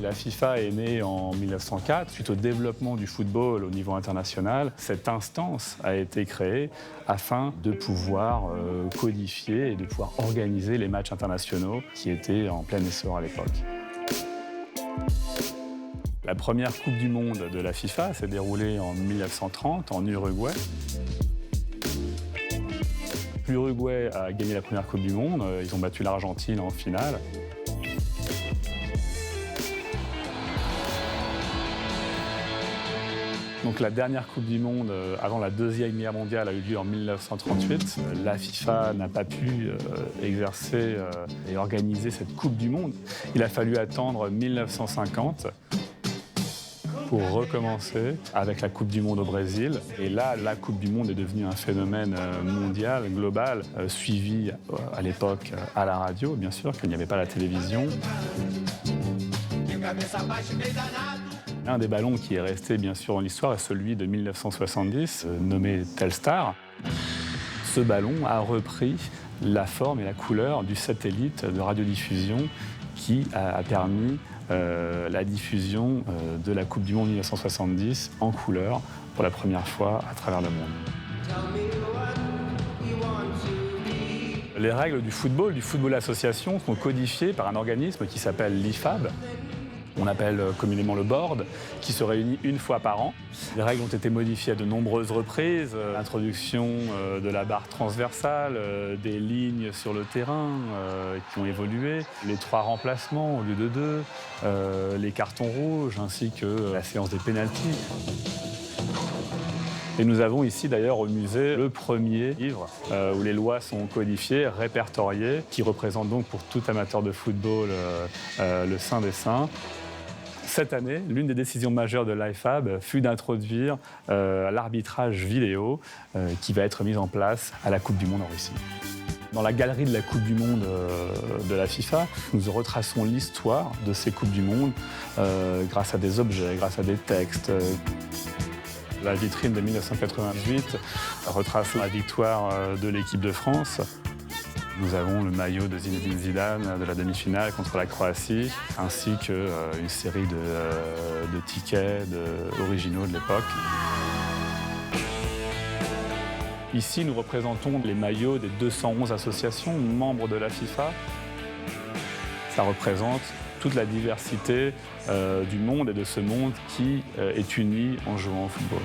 La FIFA est née en 1904, suite au développement du football au niveau international. Cette instance a été créée afin de pouvoir codifier et de pouvoir organiser les matchs internationaux qui étaient en plein essor à l'époque. La première Coupe du Monde de la FIFA s'est déroulée en 1930 en Uruguay. L'Uruguay a gagné la première Coupe du Monde, ils ont battu l'Argentine en finale. Donc la dernière Coupe du Monde, avant la Deuxième Guerre mondiale, a eu lieu en 1938. La FIFA n'a pas pu exercer et organiser cette Coupe du Monde. Il a fallu attendre 1950 pour recommencer avec la Coupe du Monde au Brésil. Et là, la Coupe du Monde est devenue un phénomène mondial, global, suivi à l'époque à la radio, bien sûr, qu'il n'y avait pas la télévision. Un des ballons qui est resté bien sûr dans l'histoire est celui de 1970, nommé Telstar. Ce ballon a repris la forme et la couleur du satellite de radiodiffusion qui a permis la diffusion de la Coupe du Monde 1970 en couleur pour la première fois à travers le monde. Les règles du football association sont codifiées par un organisme qui s'appelle l'IFAB. On appelle communément le board, qui se réunit une fois par an. Les règles ont été modifiées à de nombreuses reprises. L'introduction de la barre transversale, des lignes sur le terrain qui ont évolué, les 3 remplacements au lieu de 2, les cartons rouges ainsi que la séance des pénaltys. Et nous avons ici d'ailleurs au musée le premier livre où les lois sont codifiées, répertoriées, qui représente donc pour tout amateur de football le saint des saints. Cette année, l'une des décisions majeures de l'IFAB fut d'introduire l'arbitrage vidéo qui va être mis en place à la Coupe du Monde en Russie. Dans la galerie de la Coupe du Monde de la FIFA, nous retraçons l'histoire de ces Coupes du Monde grâce à des objets, grâce à des textes. La vitrine de 1998 retrace la victoire de l'équipe de France. Nous avons le maillot de Zinedine Zidane de la demi-finale contre la Croatie, ainsi qu'une série de tickets originaux de l'époque. Ici, nous représentons les maillots des 211 associations membres de la FIFA. Ça représente toute la diversité du monde et de ce monde qui est uni en jouant au football.